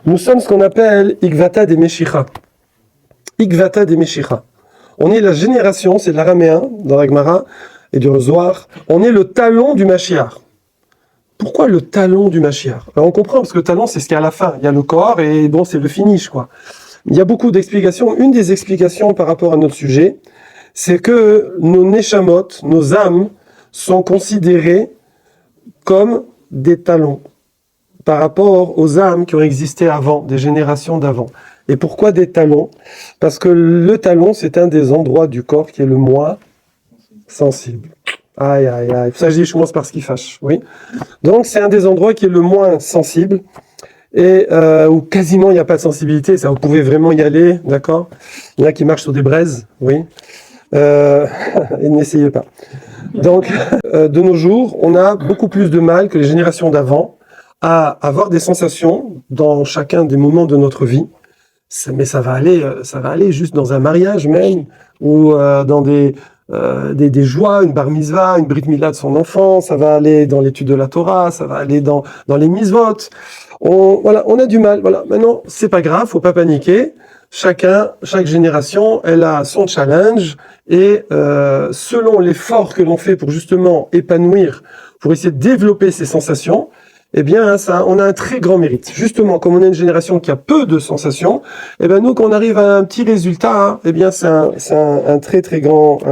Nous sommes ce qu'on appelle Ikvata des Meshicha. Ikvata des Meshicha. On est la génération, c'est de l'araméen, dans la Gemara et du Zohar, on est le talon du Mashiach. Pourquoi le talon du Mashiach? Alors on comprend, parce que le talon, c'est ce qu'il y a à la fin. Il y a le corps et bon, c'est le finish, quoi. Il y a beaucoup d'explications. Une des explications par rapport à notre sujet, c'est que nos neshamot, nos âmes, sont considérées comme des talons par rapport aux âmes qui ont existé avant, des générations d'avant. Et pourquoi des talons? Parce que le talon, c'est un des endroits du corps qui est le moins sensible. Aïe, aïe, aïe. Ça, je commence par ce qui fâche. Oui. Donc, c'est un des endroits qui est le moins sensible et où quasiment il n'y a pas de sensibilité. Ça, vous pouvez vraiment y aller, d'accord? Il y en a qui marchent sur des braises, oui. Et n'essayez pas. Donc, de nos jours, on a beaucoup plus de mal que les générations d'avant à avoir des sensations dans chacun des moments de notre vie. Mais ça va aller juste dans un mariage même, ou dans des joies, une bar mitzvah, une brit mila de son enfant, ça va aller dans l'étude de la Torah, ça va aller dans les mitzvot. On a du mal. Voilà. Maintenant, c'est pas grave, faut pas paniquer. Chaque génération, elle a son challenge et selon l'effort que l'on fait pour justement épanouir, pour essayer de développer ses sensations, eh bien, ça, on a un très grand mérite. Justement, comme on est une génération qui a peu de sensations, eh bien, nous, quand on arrive à un petit résultat, eh bien, c'est un très, très grand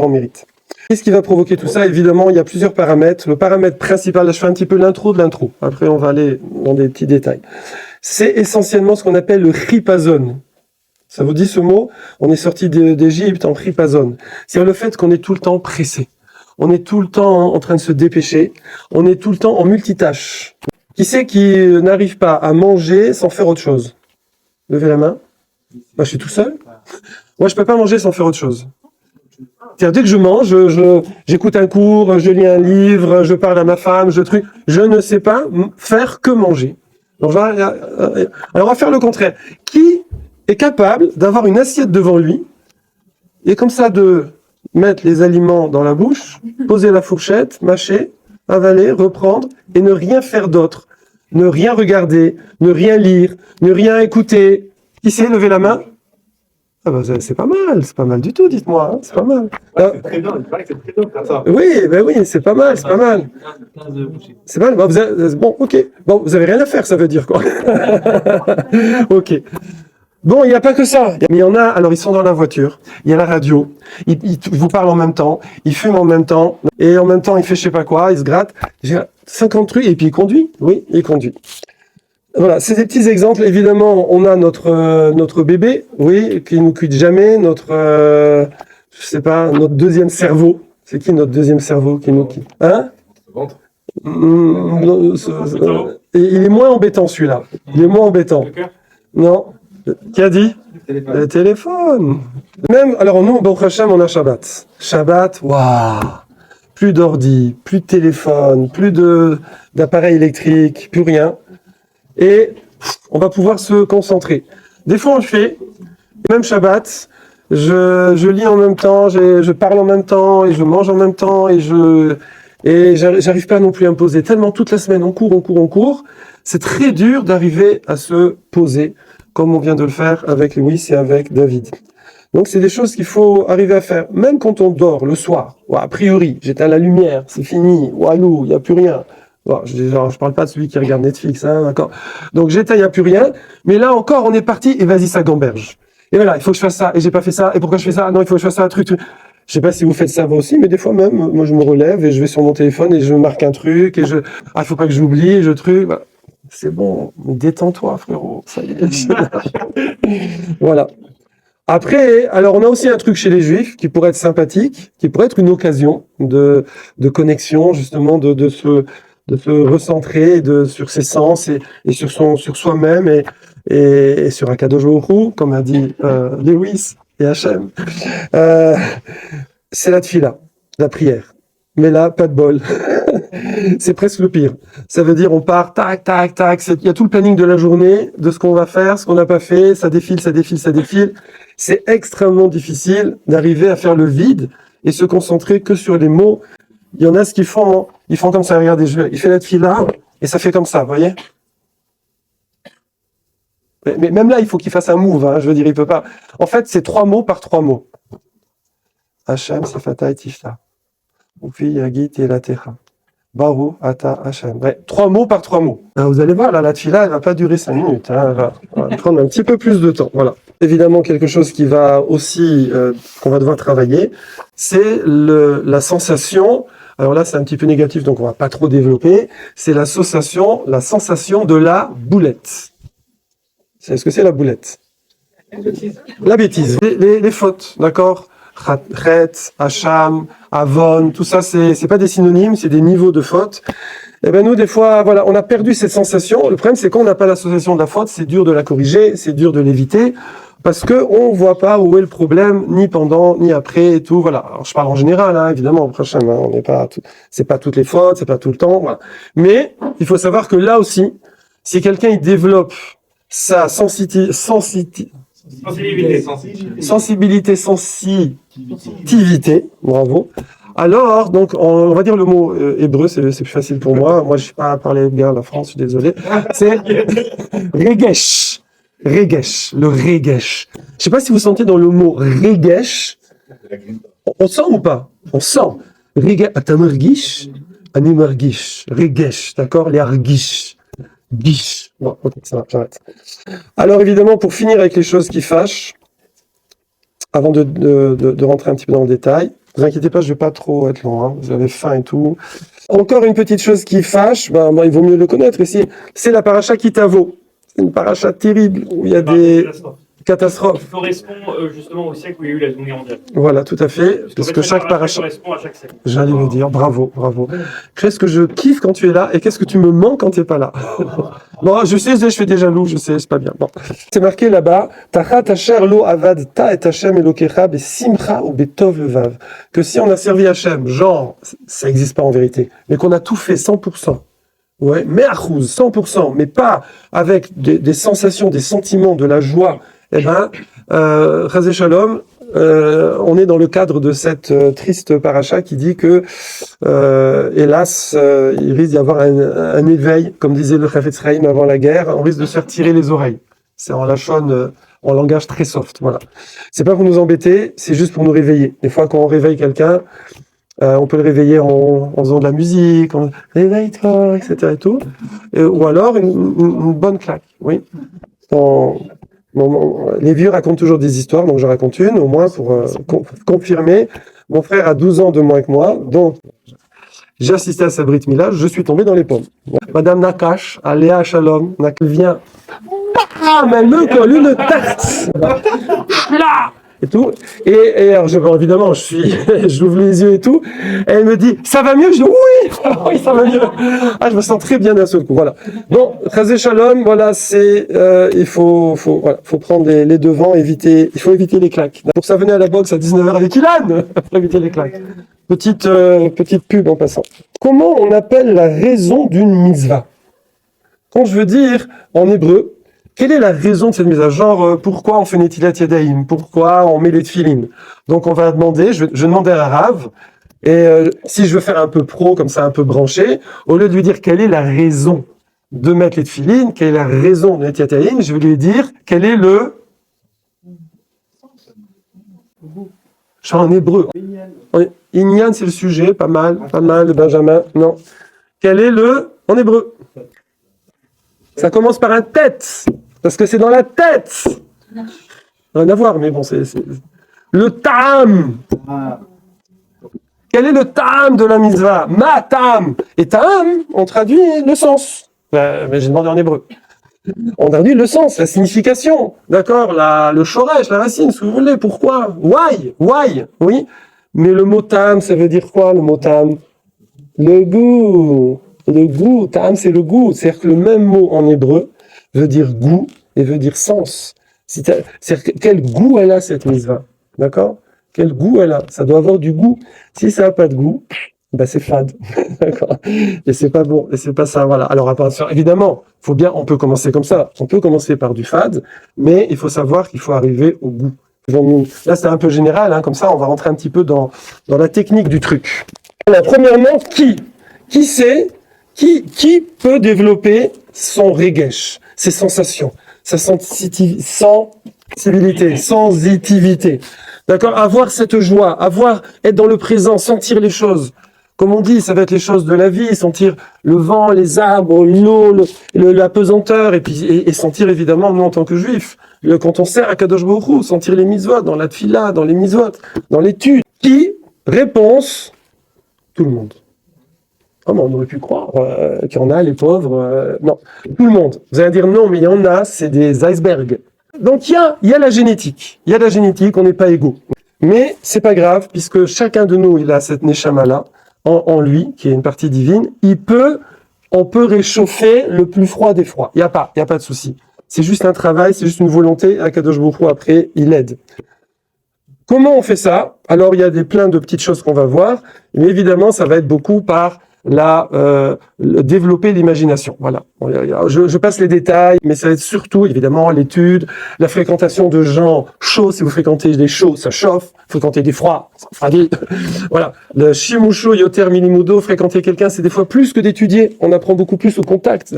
mérite. Qu'est-ce qui va provoquer tout ça? Évidemment, il y a plusieurs paramètres. Le paramètre principal, là, je fais un petit peu l'intro de l'intro. Après, on va aller dans des petits détails. C'est essentiellement ce qu'on appelle le chipazon. Ça vous dit ce mot? On est sorti d'Égypte en chipazon. C'est le fait qu'on est tout le temps pressé. On est tout le temps en train de se dépêcher. On est tout le temps en multitâche. Qui c'est qui n'arrive pas à manger sans faire autre chose? Levez la main. Moi, je suis tout seul. Moi, je peux pas manger sans faire autre chose. C'est-à-dire, dès que je mange, j'écoute un cours, je lis un livre, je parle à ma femme, je ne sais pas faire que manger. Donc, alors, on va faire le contraire. Qui est capable d'avoir une assiette devant lui et comme ça de mettre les aliments dans la bouche, poser la fourchette, mâcher, avaler, reprendre et ne rien faire d'autre. Ne rien regarder, ne rien lire, ne rien écouter. Qui sait lever la main? Ah bah c'est pas mal du tout, dites-moi, hein, c'est pas mal. C'est très bien, il paraît que c'est très bien de faire ça. Oui, ben oui, c'est pas mal. C'est mal, bon, ok. Bon, vous avez rien à faire, ça veut dire quoi. Ok. Bon, il n'y a pas que ça. Mais il y en a, alors ils sont dans la voiture, il y a la radio, ils vous parlent en même temps, ils fument en même temps, et en même temps il fait je sais pas quoi, il se gratte. J'ai 50 trucs, et puis il conduit. Oui, il conduit. Voilà, c'est des petits exemples. Évidemment, on a notre bébé, oui, qui nous quitte jamais, notre deuxième cerveau. C'est qui notre deuxième cerveau qui nous quitte? Hein? Et il est moins embêtant celui-là. Il est moins embêtant. Non. Qui a dit? Le téléphone. Même, alors nous, Baruch Hashem, on a Shabbat. Shabbat, waouh! Plus d'ordi, plus de téléphone, plus d'appareil électrique, plus rien. Et on va pouvoir se concentrer. Des fois, on le fait. Même Shabbat, je lis en même temps, je parle en même temps, et je mange en même temps, et j'arrive pas non plus à me poser. Tellement toute la semaine, on court. C'est très dur d'arriver à se poser, comme on vient de le faire avec Louis et avec David. Donc, c'est des choses qu'il faut arriver à faire. Même quand on dort le soir, a priori, j'éteins la lumière, c'est fini, walou, il n'y a plus rien. Bon, je parle pas de celui qui regarde Netflix, hein, d'accord. Donc, j'éteins, il n'y a plus rien. Mais là encore, on est parti, et vas-y, ça gamberge. Et voilà, il faut que je fasse ça, et j'ai pas fait ça, et pourquoi je fais ça? Non, il faut que je fasse ça, un truc. Je sais pas si vous faites ça vous aussi, mais des fois même, moi je me relève et je vais sur mon téléphone et je marque un truc, et il faut pas que j'oublie, voilà. C'est bon, détends-toi, frérot. Ça y est. Voilà. Après, alors on a aussi un truc chez les Juifs qui pourrait être sympathique, qui pourrait être une occasion de connexion, justement, de se recentrer sur ses sens et sur soi-même et sur Akadosh Baruch Hu, comme a dit Lewis et Hachem. C'est la tfila, la prière. Mais là, pas de bol. C'est presque le pire. Ça veut dire on part, tac, tac, tac. Il y a tout le planning de la journée, de ce qu'on va faire, ce qu'on n'a pas fait. Ça défile. C'est extrêmement difficile d'arriver à faire le vide et se concentrer que sur les mots. Il y en a ce qu'ils font, ils font comme ça. Regardez, il fait la tfila et ça fait comme ça, vous voyez? Mais même là, il faut qu'il fasse un move, hein, je veux dire, il peut pas. En fait, c'est 3 mots par 3 mots. Hachem, Sefata et Tifta. Ufi, Yagit et Latecha. Baru, Ata, Hachem. Ouais, 3 mots par 3 mots. Alors, vous allez voir, là, la tefila, elle va pas durer 5 minutes. Hein, elle va prendre un petit peu plus de temps. Voilà. Évidemment, quelque chose qui va aussi, qu'on va devoir travailler, c'est la sensation. Alors là, c'est un petit peu négatif, donc on va pas trop développer. C'est la sensation de la boulette. C'est ce que c'est la boulette? La bêtise. Les fautes, d'accord? Chet, Hacham, Avon, tout ça, c'est pas des synonymes, c'est des niveaux de faute. Et ben nous, des fois, voilà, on a perdu cette sensation. Le problème, c'est qu'on n'a pas l'association de la faute, c'est dur de la corriger, c'est dur de l'éviter, parce que on voit pas où est le problème, ni pendant, ni après, et tout. Voilà. Alors, je parle en général, hein, évidemment, au prochain, hein, on n'est pas, c'est pas toutes les fautes, c'est pas tout le temps, voilà. Mais il faut savoir que là aussi, si quelqu'un il développe sa sensibilité, bravo. Alors, donc, on va dire le mot hébreu, c'est plus facile pour moi. Moi, je sais pas parler bien la France, je suis désolé. C'est regesh. Regesh, le regesh. Je sais pas si vous sentez dans le mot regesh. On sent ou pas? On sent. Regesh, atamergish, animergish, regesh, d'accord? Les argish. Gish. Bon, ok, ça va, j'arrête. Alors évidemment, pour finir avec les choses qui fâchent, avant de rentrer un petit peu dans le détail, ne vous inquiétez pas, je ne vais pas trop être long, hein, vous avez faim et tout. Encore une petite chose qui fâche, ben, il vaut mieux le connaître ici, c'est la paracha Kitavo. C'est une paracha terrible où il y a des catastrophes. Qui correspond justement au siècle où il y a eu la Seconde Guerre mondiale. Voilà, tout à fait, parce que chaque paracha correspond à chaque siècle. J'allais le dire, bravo, bravo. Qu'est-ce que je kiffe quand tu es là et qu'est-ce que tu me manques quand tu n'es pas là. Bon, je sais, je fais des jaloux, je sais, c'est pas bien. Bon. C'est marqué là-bas, Tachat asher lo avad ta et Hashem elokecha besimcha ou betov levav. Que si on a servi Hashem, genre, ça n'existe pas en vérité, mais qu'on a tout fait 100%. Ouais, mais à 100%, mais pas avec des sensations, des sentiments, de la joie. Eh ben, Chazé Shalom, on est dans le cadre de cette triste paracha qui dit que, hélas, il risque d'y avoir un éveil, comme disait le Chafetz Chaim avant la guerre, on risque de se faire tirer les oreilles. C'est en lachon, en langage très soft, voilà. C'est pas pour nous embêter, c'est juste pour nous réveiller. Des fois, quand on réveille quelqu'un, on peut le réveiller en faisant de la musique, en réveille-toi, etc. et tout. Ou alors une bonne claque, oui. Les vieux racontent toujours des histoires, donc je raconte une, au moins pour confirmer. Mon frère a 12 ans de moins que moi, donc j'ai assisté à sa Brit Mila, je suis tombé dans les pommes. Madame Nakash, Aléa Shalom, vient, elle me colle une tarte là et tout. Et alors, évidemment, j'ouvre les yeux et tout. Et elle me dit, ça va mieux? Je dis, oui, oui, ça va mieux. Ah, je me sens très bien d'un seul coup. Voilà. Bon, Chazé Shalom, voilà, c'est, il faut prendre les devants, il faut éviter les claques. Pour ça, venez à la boxe à 19h avec Ilan, pour éviter les claques. Petite pub en passant. Comment on appelle la raison d'une mitzvah? Quand je veux dire, en hébreu, quelle est la raison de cette mise à genre? Pourquoi on fait Netilat Yadayim? Pourquoi on met les tefilines? Donc on va demander, je demandais à Rav, et si je veux faire un peu pro, comme ça un peu branché, au lieu de lui dire quelle est la raison de mettre les tefilines, quelle est la raison de Netilat Yadayim, je vais lui dire quel est le... Je suis en hébreu. Inyan, c'est le sujet, pas mal, Benjamin, non. Quel est le... En hébreu. Ça commence par un tête, parce que c'est dans la tête. Rien à voir, mais bon, c'est... Le ta'am. Quel est le ta'am de la mitzvah? Ma ta'am. Et ta'am, on traduit le sens. Mais j'ai demandé en hébreu. On traduit le sens, la signification. D'accord? Le shoresh, la racine, si vous voulez. Pourquoi? Why? Oui. Mais le mot ta'am, ça veut dire quoi, le mot ta'am? Le goût. Le goût, ta'am, c'est le goût. C'est-à-dire que le même mot en hébreu veut dire goût et veut dire sens. C'est-à-dire quel goût elle a, cette mitzvah. D'accord? Quel goût elle a. Ça doit avoir du goût. Si ça n'a pas de goût, ben c'est fade. D'accord? Et c'est pas bon. Et c'est pas ça. Voilà. Alors, évidemment, on peut commencer comme ça. On peut commencer par du fade, mais il faut savoir qu'il faut arriver au goût. Là, c'est un peu général, hein, comme ça, on va rentrer un petit peu dans la technique du truc. Alors, premièrement, qui peut développer son regesh? ses sensations, sa sensibilité. D'accord? Avoir cette joie, être dans le présent, sentir les choses. Comme on dit, ça va être les choses de la vie, sentir le vent, les arbres, l'eau, la pesanteur, et puis et sentir évidemment, nous en tant que juifs, quand on sert à Kadosh Baruch Hu, sentir les mitzvot, dans la tfila, dans les mitzvot, dans l'étude. Qui? Réponse, tout le monde. Vraiment, on aurait pu croire qu'il y en a, les pauvres. Non, tout le monde. Vous allez dire non, mais il y en a, c'est des icebergs. Donc il y a la génétique. Il y a la génétique, on n'est pas égaux. Mais c'est pas grave, puisque chacun de nous, il a cette neshama-là, en lui, qui est une partie divine. On peut réchauffer le plus froid des froids. Il n'y a pas de souci. C'est juste un travail, c'est juste une volonté. Akadosh Baruch Hu, après, il aide. Comment on fait ça? Alors, il y a plein de petites choses qu'on va voir, mais évidemment, ça va être beaucoup par développer l'imagination. Voilà. Je passe les détails, mais ça va être surtout, évidemment, l'étude, la fréquentation de gens chauds. Si vous fréquentez des chauds, ça chauffe. Fréquenter des froids, ça fragile. Voilà. Le shimusho yoter milimudo, fréquenter quelqu'un, c'est des fois plus que d'étudier. On apprend beaucoup plus au contact.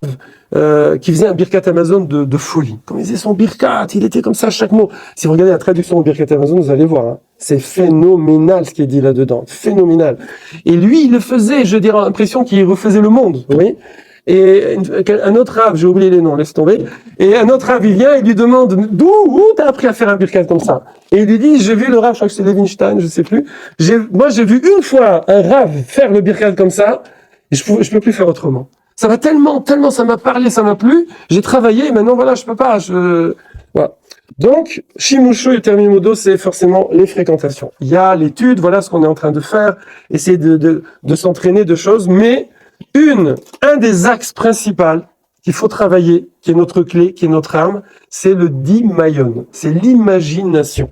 Qui faisait un birkat Amazon de folie. Comme il faisait son birkat, il était comme ça à chaque mot. Si vous regardez la traduction du birkat Amazon, vous allez voir. Hein. C'est phénoménal ce qui est dit là-dedans. Phénoménal. Et lui, il le faisait, je dirais, l'impression qu'il refaisait le monde. Vous voyez? Et un autre rave, j'ai oublié les noms, laisse tomber. Et un autre rave, il vient et lui demande où t'as appris à faire un birkat comme ça? Et il lui dit, j'ai vu le rave, je crois que c'est Levinstein, je sais plus. Moi, j'ai vu une fois un rave faire le birkat comme ça, et je peux plus faire autrement. Ça m'a tellement, ça m'a parlé, ça m'a plu. J'ai travaillé, et maintenant, voilà, je peux pas. Voilà. Donc, Shimusho et Termimodo, c'est forcément les fréquentations. Il y a l'étude, voilà ce qu'on est en train de faire, essayer de s'entraîner de choses, mais un des axes principaux qu'il faut travailler, qui est notre clé, qui est notre arme, c'est le dimayon, c'est l'imagination.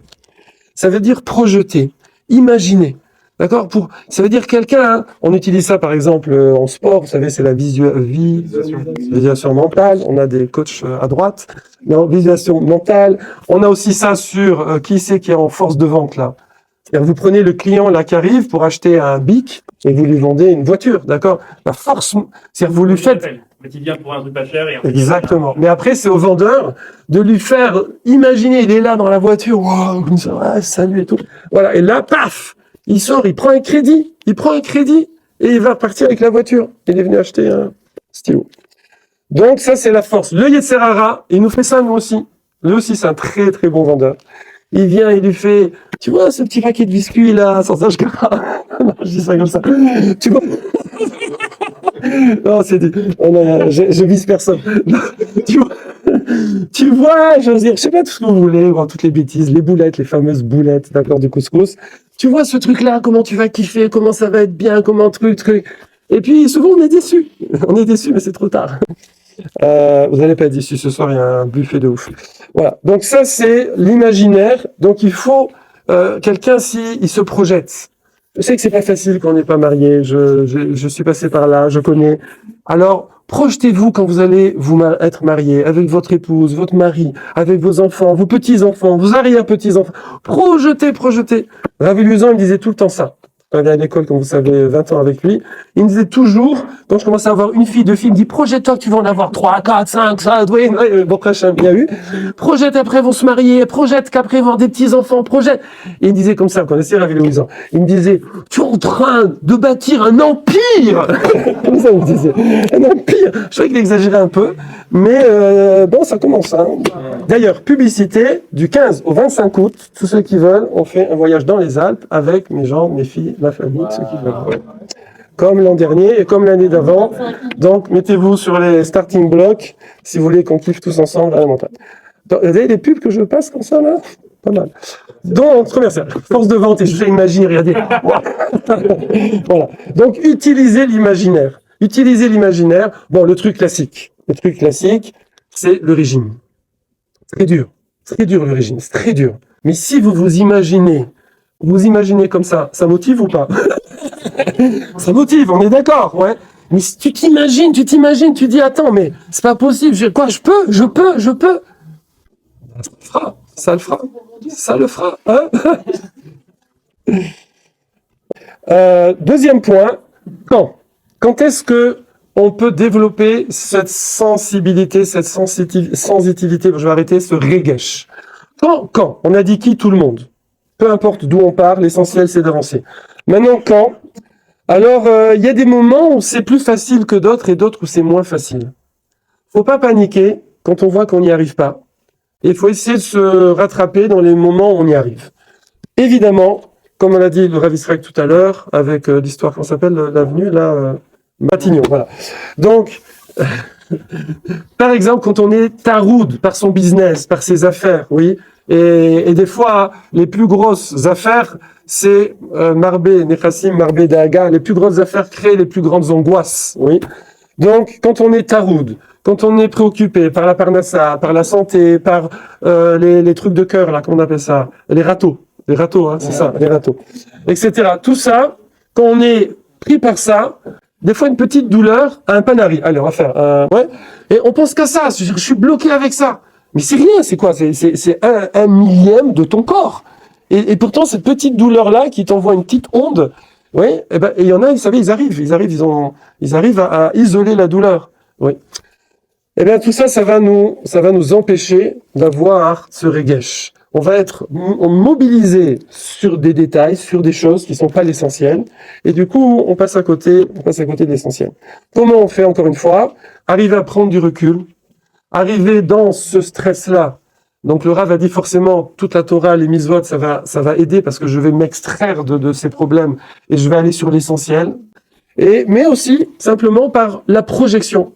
Ça veut dire projeter, imaginer. D'accord? Ça veut dire quelqu'un, hein, on utilise ça par exemple en sport, vous savez, c'est la visualisation mentale, on a des coachs à droite, non, visualisation mentale, on a aussi ça sur qui c'est qui est en force de vente là. C'est-à-dire, vous prenez le client là qui arrive pour acheter un bic et vous lui vendez une voiture, d'accord? La force, c'est-à-dire vous lui faites... Mais qui vient pour un truc pas cher et Exactement. Mais après, c'est au vendeur de lui faire imaginer, il est là dans la voiture, wow, comme ça, ouais, salut et tout. Voilà, et là, paf! Il sort, il prend un crédit, et il va repartir avec la voiture. Il est venu acheter un stylo. Donc ça, c'est la force. Le Yetzer Hara, il nous fait ça, nous aussi. Lui aussi, c'est un très très bon vendeur. Il vient, il lui fait, tu vois, ce petit paquet de biscuits là, sans âge gras. Non, je dis ça comme ça. Tu vois? Non, je vise personne. Non, tu vois, je veux dire, je sais pas tout ce que vous voulez, toutes les bêtises, les boulettes, les fameuses boulettes, d'accord, du couscous. Tu vois ce truc-là, comment tu vas kiffer, comment ça va être bien, comment truc. Et puis, souvent, on est déçus. On est déçus, mais c'est trop tard. Vous n'allez pas être déçus, ce soir, il y a un buffet de ouf. Voilà. Donc ça, c'est l'imaginaire. Donc il faut, quelqu'un, il se projette. Je sais que c'est pas facile quand on n'est pas marié. Je suis passé par là, je connais. Alors, projetez-vous quand vous allez être marié avec votre épouse, votre mari, avec vos enfants, vos petits-enfants, vos arrière-petits-enfants. Projetez. Ravi Luzon, il me disait tout le temps ça. Quand il est à l'école, comme vous savez, 20 ans avec lui, il me disait toujours, quand je commençais à avoir une fille, deux filles, il me dit, projette-toi que tu vas en avoir 3, 4, 5, ça, oui, bon, prochain, il y a eu. Projette après, vont se marier, projette qu'après, vont avoir des petits-enfants, projette. Et il me disait comme ça, quand on essayait Ravi Luzon. Il me disait, tu es en train de bâtir un empire! Comme ça, il me disait. Un empire! Je trouvais qu'il exagérait un peu, mais bon, ça commence, hein. D'ailleurs, publicité, du 15 au 25 août, tous ceux qui veulent, on fait un voyage dans les Alpes avec mes gens, mes filles, ma famille, ceux qui veulent. Comme l'an dernier et comme l'année d'avant. Donc, mettez-vous sur les starting blocks si vous voulez qu'on kiffe tous ensemble à la montagne. Vous avez des pubs que je passe comme ça, là? Pas mal. Donc, commercial, force de vente, et je vous imagine, regardez. Voilà. Donc, utilisez l'imaginaire. Bon, le truc classique, c'est le régime. Très dur le régime, c'est très dur. Mais si vous imaginez comme ça motive ou pas? Ça motive, on est d'accord, ouais. Mais si tu t'imagines, tu dis, attends, mais c'est pas possible, je peux. Ça le fera, hein. Deuxième point, quand est-ce que on peut développer cette sensibilité, cette sensitivité, je vais arrêter, ce regesh. Quand on a dit qui? Tout le monde. Peu importe d'où on part, l'essentiel c'est d'avancer. Maintenant, quand? Alors, il y a des moments où c'est plus facile que d'autres et d'autres où c'est moins facile. Faut pas paniquer quand on voit qu'on n'y arrive pas. Il faut essayer de se rattraper dans les moments où on y arrive. Évidemment, comme on l'a dit le Rav Israël tout à l'heure, avec l'histoire, qu'on s'appelle l'avenue, là, Matignon, voilà. Donc, par exemple, quand on est taroud par son business, par ses affaires, oui, et des fois, les plus grosses affaires, c'est Marbé, Nechassim, Marbé Dahaga, les plus grosses affaires créent les plus grandes angoisses, oui. Donc, quand on est taroud, quand on est préoccupé par la parnassa, par la santé, par les trucs de cœur, là, comment on appelle ça, les râteaux, hein, c'est ça, les râteaux, etc. Tout ça, quand on est pris par ça, des fois une petite douleur, un panari. Allez, on va faire ouais. Et on pense qu'à ça, je suis bloqué avec ça. Mais c'est rien, c'est quoi? C'est un millième de ton corps. Et pourtant, cette petite douleur-là qui t'envoie une petite onde, oui, et il y en a, vous savez, ils arrivent à isoler la douleur. Oui. Eh bien, tout ça, ça va nous empêcher d'avoir ce regesh. On va être mobilisé sur des détails, sur des choses qui sont pas l'essentiel. Et du coup, on passe à côté de l'essentiel. Comment on fait, encore une fois? Arriver à prendre du recul. Arriver dans ce stress-là. Donc, le Rav a dit forcément, toute la Torah, les mitzvot, ça va aider parce que je vais m'extraire de ces problèmes et je vais aller sur l'essentiel. Mais aussi, simplement par la projection.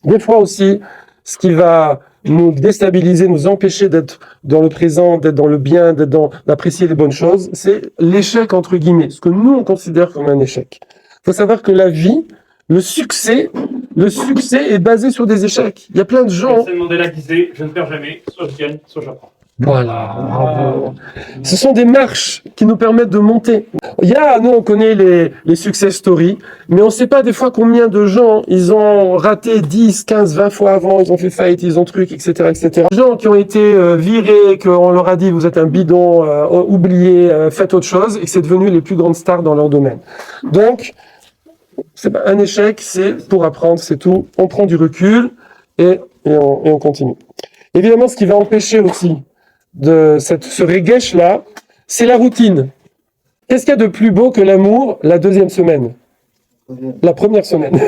Des fois aussi, ce qui va nous déstabiliser, nous empêcher d'être dans le présent, d'être dans le bien, d'apprécier les bonnes choses, c'est l'échec, entre guillemets, ce que nous, on considère comme un échec. Il faut savoir que la vie, le succès est basé sur des échecs. Il y a plein de gens... C'est Mandela qui disait, je ne perds jamais, soit je gagne, soit j'apprends. Voilà, bravo. Ce sont des marches qui nous permettent de monter. Nous on connaît les success stories, mais on ne sait pas des fois combien de gens ils ont raté 10, 15, 20 fois avant, ils ont fait faillite, ils ont truc, etc., etc. Des gens qui ont été virés, qu'on leur a dit vous êtes un bidon, oubliez, faites autre chose, et que c'est devenu les plus grandes stars dans leur domaine. Donc, c'est pas un échec, c'est pour apprendre, c'est tout. On prend du recul et on continue. Évidemment, ce qui va empêcher aussi de ce regesh-là, c'est la routine. Qu'est-ce qu'il y a de plus beau que l'amour la deuxième semaine? La première semaine.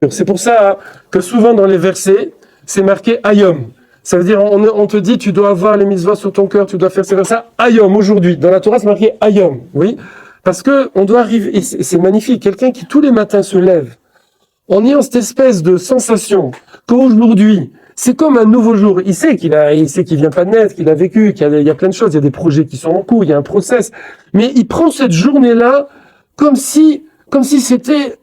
C'est pour ça que souvent dans les versets, c'est marqué Ayom. Ça veut dire, on te dit, tu dois avoir les mitzvot sur ton cœur, tu dois faire ça, Ayom, aujourd'hui. Dans la Torah, c'est marqué Ayom, oui. Parce que on doit arriver, et c'est magnifique, quelqu'un qui tous les matins se lève, en ayant cette espèce de sensation qu'aujourd'hui, c'est comme un nouveau jour. Il sait qu'il vient pas de naître, qu'il a vécu, il y a plein de choses, il y a des projets qui sont en cours, il y a un process. Mais il prend cette journée-là comme si c'était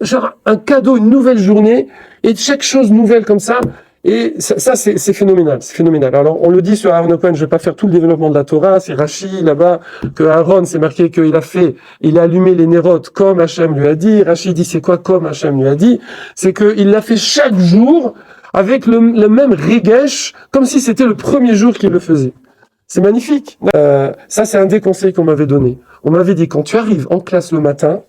genre un cadeau, une nouvelle journée, et chaque chose nouvelle comme ça. Et ça c'est phénoménal, c'est phénoménal. Alors, on le dit sur Aaron Cohen, je vais pas faire tout le développement de la Torah, c'est Rashi, là-bas, que Aaron, c'est marqué qu'il a allumé les nérotes comme Hachem lui a dit. Rashi dit, c'est quoi comme Hachem lui a dit? C'est qu'il l'a fait chaque jour, avec le même regesh, comme si c'était le premier jour qu'il le faisait. C'est magnifique. Ça, c'est un des conseils qu'on m'avait donné. On m'avait dit, quand tu arrives en classe le matin,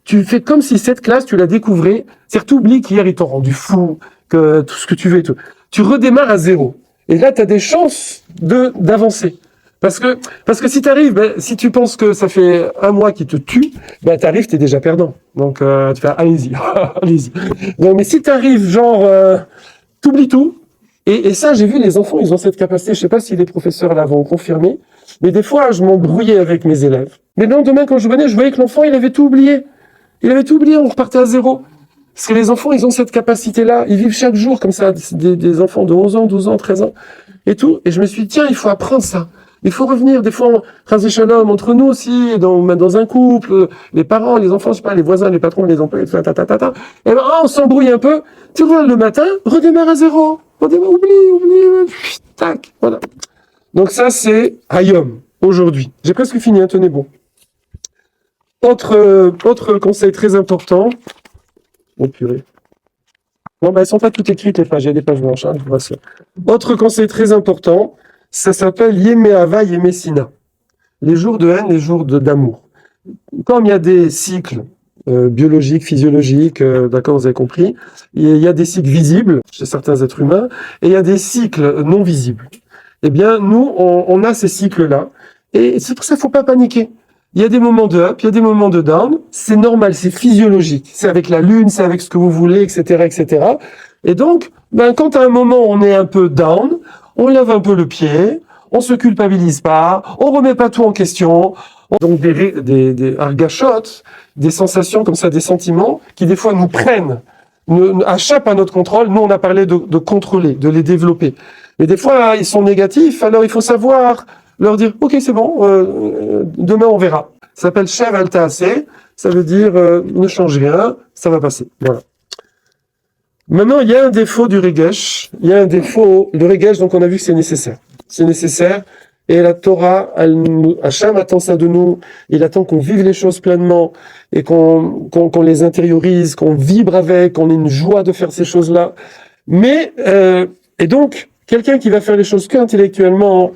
tu fais comme si cette classe, tu la découvrais. C'est-à-dire, tu oublies qu'hier, ils t'ont rendu fou, que tout ce que tu veux et tout. Tu redémarres à zéro. Et là, tu as des chances d'avancer. Parce que si tu arrives, si tu penses que ça fait un mois qui te tue, tu arrives, tu es déjà perdant. Donc, tu fais, allez-y, allez-y. Donc, mais si tu arrives, genre, t'oublies tout. Et ça, j'ai vu, les enfants, ils ont cette capacité. Je sais pas si les professeurs l'avont confirmé, mais des fois, je m'embrouillais avec mes élèves. Mais le lendemain, quand je venais, je voyais que l'enfant, il avait tout oublié. On repartait à zéro. Parce que les enfants, ils ont cette capacité-là. Ils vivent chaque jour comme ça, des enfants de 11 ans, 12 ans, 13 ans, et tout. Et je me suis dit, tiens, il faut apprendre ça. Il faut revenir. Des fois, Chas Shalom, entre nous aussi, dans un couple, les parents, les enfants, je sais pas, les voisins, les patrons, les employés, et on s'embrouille un peu. Tu reviens le matin, redémarre à zéro. Oublie, tac, voilà. Donc ça, c'est Hayom, aujourd'hui. J'ai presque fini, hein, tenez bon. Autre conseil très important. Oh purée. Non, elles sont pas toutes écrites, les pages. Il y a des pages blanches, hein, je vous rassure. Autre conseil très important, ça s'appelle Yemé Hava, Yemé Sina. Les jours de haine, les jours d'amour. Comme il y a des cycles biologiques, physiologiques, d'accord, vous avez compris. Il y a des cycles visibles chez certains êtres humains et il y a des cycles non visibles. Eh bien, nous, on a ces cycles-là et c'est pour ça qu'il ne faut pas paniquer. Il y a des moments de up, il y a des moments de down. C'est normal, c'est physiologique. C'est avec la lune, c'est avec ce que vous voulez, etc., etc. Et donc, quand à un moment on est un peu down, on lève un peu le pied, on se culpabilise pas, on remet pas tout en question. Donc des argachotes, des sensations comme ça, des sentiments qui des fois nous prennent, échappent à notre contrôle. Nous, on a parlé de contrôler, de les développer. Mais des fois, ils sont négatifs, alors il faut savoir leur dire, ok, c'est bon, demain on verra. Ça s'appelle Shev al Taaseh, ça veut dire ne change rien, ça va passer. Voilà. Maintenant, il y a un défaut du Regesh. Il y a un défaut, le Regesh, donc on a vu que c'est nécessaire. C'est nécessaire. Et la Torah, Hacham attend ça de nous. Il attend qu'on vive les choses pleinement et qu'on les intériorise, qu'on vibre avec, qu'on ait une joie de faire ces choses-là. Mais, et donc, quelqu'un qui va faire les choses qu'intellectuellement,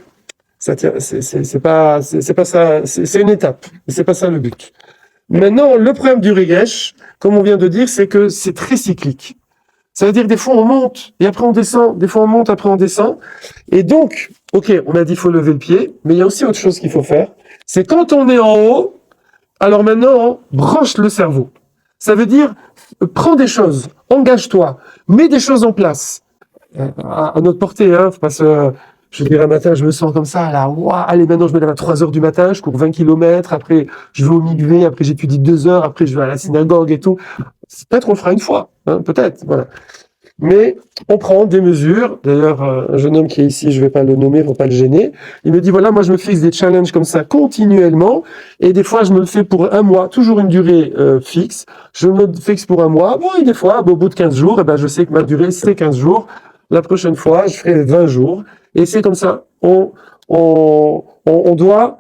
c'est pas ça, c'est une étape. Mais c'est pas ça le but. Maintenant, le problème du Regesh, comme on vient de dire, c'est que c'est très cyclique. Ça veut dire que des fois on monte et après on descend, des fois on monte, après on descend. Et donc, ok, on a dit qu'il faut lever le pied, mais il y a aussi autre chose qu'il faut faire. C'est quand on est en haut, alors maintenant, branche le cerveau. Ça veut dire, prends des choses, engage-toi, mets des choses en place. À notre portée, hein, faut pas se... Je dirais un matin, je me sens comme ça, là, ouah, allez, maintenant je me lève à 3 heures du matin, je cours 20 km, après je vais au mikvé, après j'étudie 2 heures, après je vais à la synagogue et tout. Peut-être qu'on le fera une fois, hein, peut-être, voilà. Mais on prend des mesures. D'ailleurs, un jeune homme qui est ici, je vais pas le nommer pour pas le gêner, il me dit, voilà, moi je me fixe des challenges comme ça continuellement, et des fois je me le fais pour un mois, toujours une durée fixe. Je me fixe pour un mois, bon, et des fois, au bout de 15 jours, eh ben, je sais que ma durée, c'est 15 jours. La prochaine fois, je ferai 20 jours. Et c'est comme ça. On doit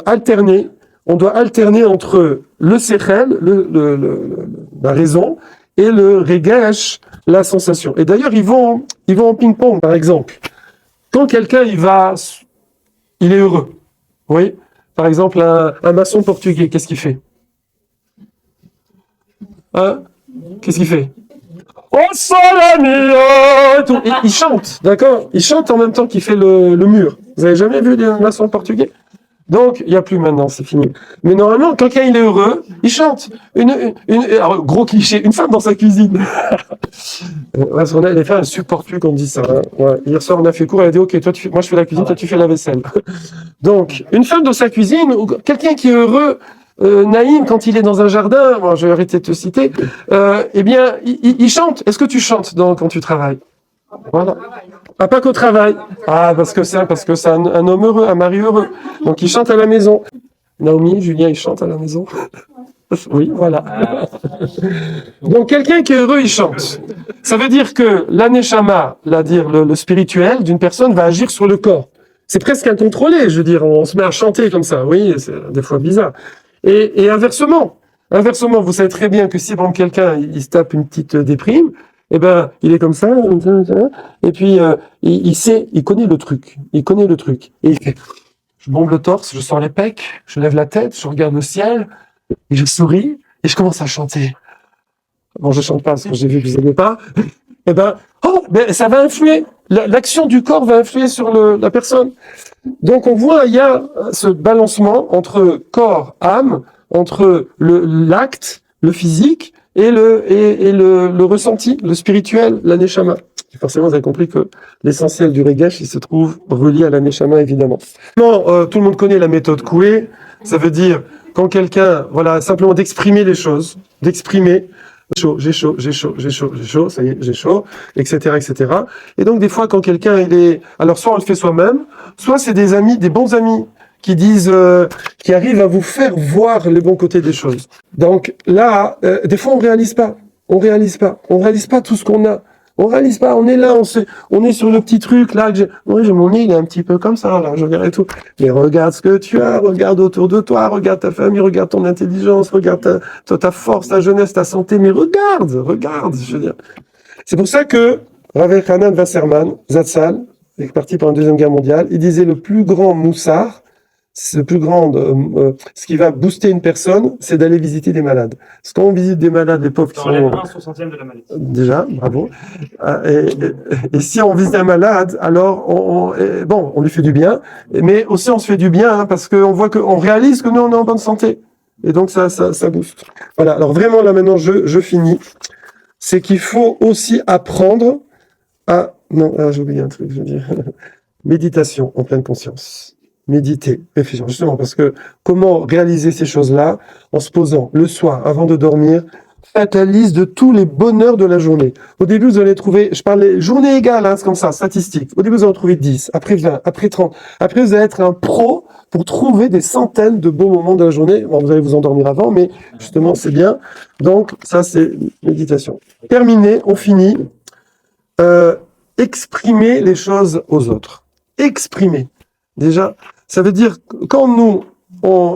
alterner. On doit alterner entre le sechel, la raison, et le regesh, la sensation. Et d'ailleurs, ils vont en ping-pong, par exemple. Quand quelqu'un, il est heureux. Oui. Par exemple, un maçon portugais, qu'est-ce qu'il fait? Hein? Qu'est-ce qu'il fait? Oh, et il chante, d'accord? Il chante en même temps qu'il fait le mur. Vous avez jamais vu des maçons portugais? Donc, il n'y a plus maintenant, c'est fini. Mais normalement, quelqu'un il est heureux, il chante. Alors, gros cliché, une femme dans sa cuisine. Parce qu'on a les femmes, elles supportent plus qu'on dise ça. Hein. Ouais. Hier soir, on a fait cours, elle a dit, ok, toi, moi je fais la cuisine, toi tu fais la vaisselle. Donc, une femme dans sa cuisine, ou quelqu'un qui est heureux, Naïm, quand il est dans un jardin, bon, je vais arrêter de te citer, eh bien, il chante. Est-ce que tu chantes quand tu travailles? Voilà. Ah, pas qu'au travail. Ah, parce que c'est un homme heureux, un mari heureux. Donc, il chante à la maison. Naomi, Julien, il chante à la maison. Oui, voilà. Donc, quelqu'un qui est heureux, il chante. Ça veut dire que l'aneshama, c'est-à-dire le spirituel d'une personne, va agir sur le corps. C'est presque incontrôlé, je veux dire. On se met à chanter comme ça. Oui, c'est des fois bizarre. Et inversement, vous savez très bien que si par exemple quelqu'un il se tape une petite déprime, eh ben il est comme ça, et puis il connaît le truc, et il fait, je bombe le torse, je sors les pecs, je lève la tête, je regarde le ciel, et je souris, et je commence à chanter. Bon, je chante pas parce que j'ai vu que vous n'aimez pas. Eh ben, ça va influer. L'action du corps va influer sur la personne. Donc on voit, il y a ce balancement entre corps, âme, entre l'acte, le physique, et le ressenti, le spirituel, l'aneshama. Forcément, vous avez compris que l'essentiel du regesh, il se trouve relié à l'aneshama, évidemment. Non, tout le monde connaît la méthode Coué. Ça veut dire, quand quelqu'un, voilà, simplement d'exprimer les choses, d'exprimer, j'ai chaud, ça y est, j'ai chaud, etc., etc. Et donc, des fois, quand quelqu'un, alors, soit on le fait soi-même, soit c'est des amis, des bons amis, qui disent, qui arrivent à vous faire voir les bons côtés des choses. Donc, là, des fois, on réalise pas tout ce qu'on a. On réalise pas, on est là, on est sur le petit truc, là, j'ai mon nez, il est un petit peu comme ça, là, je regarde et tout. Mais regarde ce que tu as, regarde autour de toi, regarde ta famille, regarde ton intelligence, regarde ta force, ta jeunesse, ta santé, mais regarde, je veux dire. C'est pour ça que Rav Elchanan Wasserman, Zatzal, est parti pendant la Deuxième Guerre mondiale, il disait le plus grand moussard, ce qui va booster une personne, c'est d'aller visiter des malades. Parce qu'on visite des malades, des pauvres qui Ça enlève sont... 1/60 de la maladie. Déjà, bravo. Et si on visite un malade, alors on lui fait du bien, mais aussi on se fait du bien hein, parce qu'on voit on réalise que nous on est en bonne santé. Et donc ça booste. Voilà. Alors vraiment là maintenant je finis. C'est qu'il faut aussi apprendre à j'ai oublié un truc. Je veux dire méditation en pleine conscience. Méditer, réfléchir justement parce que comment réaliser ces choses-là en se posant le soir avant de dormir. Faites la liste de tous les bonheurs de la journée. Au début, vous allez trouver, je parle des journées égales, hein, c'est comme ça, statistique. Au début, vous allez en trouver 10, après 20, après 30. Après, vous allez être un pro pour trouver des centaines de beaux moments de la journée. Bon, vous allez vous endormir avant, mais justement, c'est bien. Donc, ça, c'est méditation. Terminé, on finit. Exprimer les choses aux autres. Exprimer. Déjà, ça veut dire, quand nous,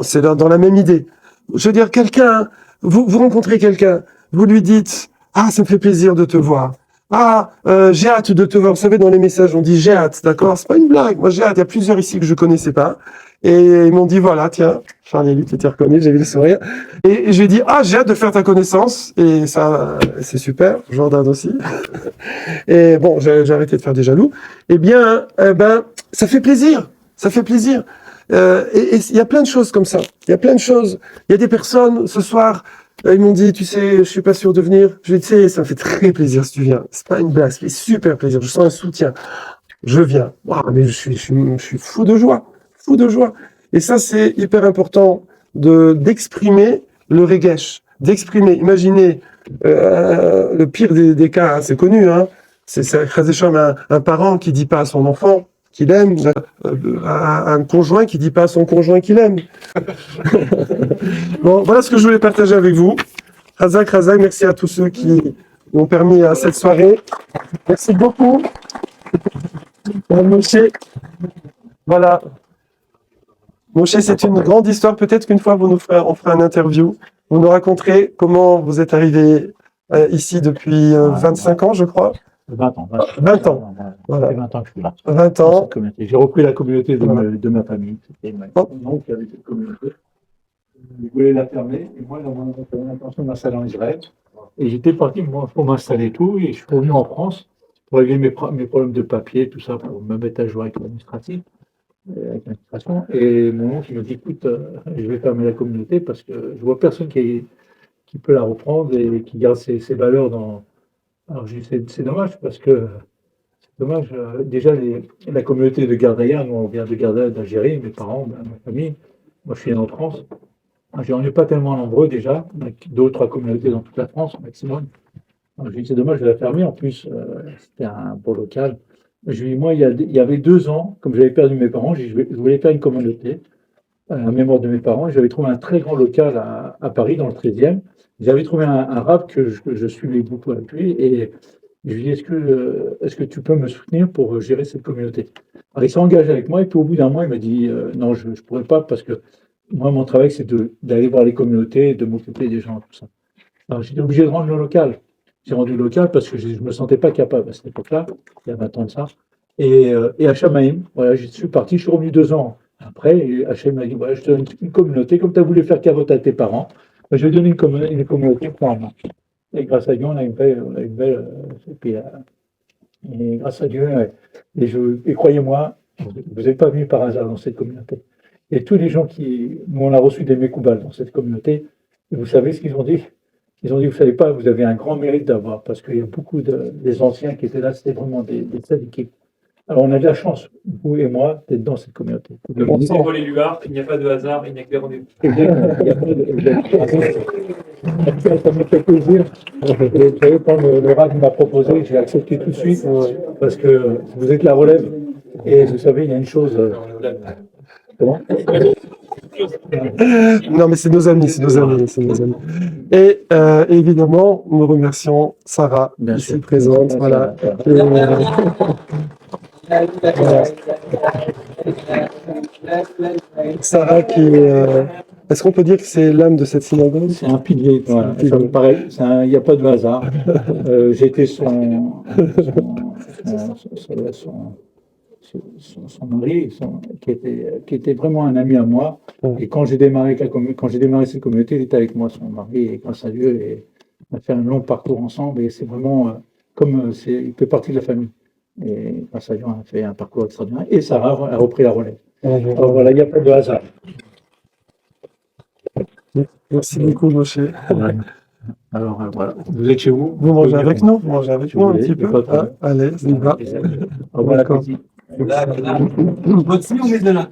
c'est dans la même idée. Je veux dire, quelqu'un... Vous rencontrez quelqu'un, vous lui dites « Ah, ça me fait plaisir de te voir. Ah, j'ai hâte de te voir. » Vous savez, dans les messages, on dit « J'ai hâte », d'accord? C'est pas une blague. Moi, j'ai hâte. Il y a plusieurs ici que je connaissais pas. Et ils m'ont dit « Voilà, tiens, Charles et Luc, tu t'es reconnu, j'ai vu le sourire. » Et je lui ai dit « Ah, j'ai hâte de faire ta connaissance. » Et ça, c'est super. Jordan aussi. Et bon, j'ai arrêté de faire des jaloux. Eh bien, ça fait plaisir. Ça fait plaisir. Et il y a plein de choses comme ça. Il y a plein de choses. Il y a des personnes, ce soir, ils m'ont dit, tu sais, je suis pas sûr de venir. Je lui ai dit, tu sais, ça me fait très plaisir si tu viens. C'est pas une blague, ça fait super plaisir. Je sens un soutien. Je viens. Waouh, mais je suis fou de joie. Fou de joie. Et ça, c'est hyper important d'exprimer le regesh. D'exprimer. Imaginez, le pire des cas, hein, c'est connu, hein. C'est un parent qui dit pas à son enfant qu'il aime, un conjoint qui dit pas à son conjoint qu'il aime. Bon, voilà ce que je voulais partager avec vous. Razak, merci à tous ceux qui m'ont permis à cette soirée. Merci beaucoup. Moshe, voilà. Moshe, c'est une grande histoire. Peut-être qu'une fois, on fera une interview. Vous nous raconterez comment vous êtes arrivé ici depuis 25 ans, je crois. 20 ans. 20 ans. Voilà. Ça fait 20 ans que je suis là. 20 ans. J'ai repris la communauté de ma famille. C'était ma Oh. maman qui avait cette communauté. Je voulais la fermer. Et moi, j'avais l'intention de m'installer en Israël. Et j'étais parti pour m'installer tout. Et je suis revenu en France pour régler mes problèmes de papier, tout ça, pour me mettre à jour avec l'administration. Et mon oncle me dit, écoute, je vais fermer la communauté parce que je vois personne qui peut la reprendre et qui garde ses valeurs dans... Alors, c'est dommage parce que dommage. Déjà, la communauté de Gardaïa, nous on vient de Gardaïa d'Algérie, mes parents, ma famille. Moi, je suis né en France. On n'est pas tellement nombreux déjà. On a 2 ou 3 communautés dans toute la France, au maximum. Alors, je dis, c'est dommage de la fermer. En plus, c'était un beau local. Je lui dis, moi, il y avait 2 ans, comme j'avais perdu mes parents, je voulais faire une communauté en mémoire de mes parents. J'avais trouvé un très grand local à Paris, dans le 13e. J'avais trouvé un rab que je suivais beaucoup avec lui et je lui ai dit est-ce que tu peux me soutenir pour gérer cette communauté? Alors il s'est engagé avec moi et puis au bout d'un mois il m'a dit non je ne pourrais pas parce que moi mon travail c'est d'aller voir les communautés, de m'occuper des gens, tout ça. Alors j'étais obligé de rendre le local. J'ai rendu le local parce que je ne me sentais pas capable à cette époque-là, il y a 20 ans de ça. Et à Chamaïm, voilà, je suis parti, je suis revenu 2 ans après et Hachem m'a dit voilà, je te donne une communauté comme tu as voulu faire Kavot à tes parents. Je vais donner une communauté pour moi. Et grâce à Dieu, on a une belle et grâce à Dieu, et croyez-moi, vous n'êtes pas venus par hasard dans cette communauté. Et tous les gens nous on a reçu des mécoubales dans cette communauté, et vous savez ce qu'ils ont dit? Ils ont dit, vous savez pas, vous avez un grand mérite d'avoir, parce qu'il y a beaucoup des anciens qui étaient là, c'était vraiment des équipes. Alors on a de la chance, vous et moi, d'être dans cette communauté. Le monde s'envole les luards, il n'y a pas de hasard, il n'y a que des rendez-vous. Ça me fait plaisir. Vous savez, quand le RAD m'a proposé, j'ai accepté tout de suite, parce que vous êtes la relève. Et vous savez, il y a une chose... Comment? Non, mais c'est nos amis. Et évidemment, nous remercions Sarah, Bien ici sûr. présente. Voilà. Sarah qui est... Est-ce qu'on peut dire que c'est l'âme de cette synagogue? C'est un pilier. Voilà. Ça me paraît, il n'y a pas de hasard. J'ai été son mari, qui était vraiment un ami à moi. Ouais. Et quand j'ai démarré cette communauté, il était avec moi, son mari, et grâce à Dieu, et on a fait un long parcours ensemble. Et c'est vraiment il fait partie de la famille. Et grâce à Dieu, on a fait un parcours extraordinaire. Et Sarah a repris la relève. Alors voilà, il n'y a pas de hasard. Merci beaucoup, Moshe. Alors voilà, vous êtes chez vous. Vous mangez avec nous, vous mangez avec Si nous vous un voulez, petit il y a peu. pas de problème. Allez, c'est va. Au revoir, D'accord. l'appétit. Là, là. Votre fille, on est de là.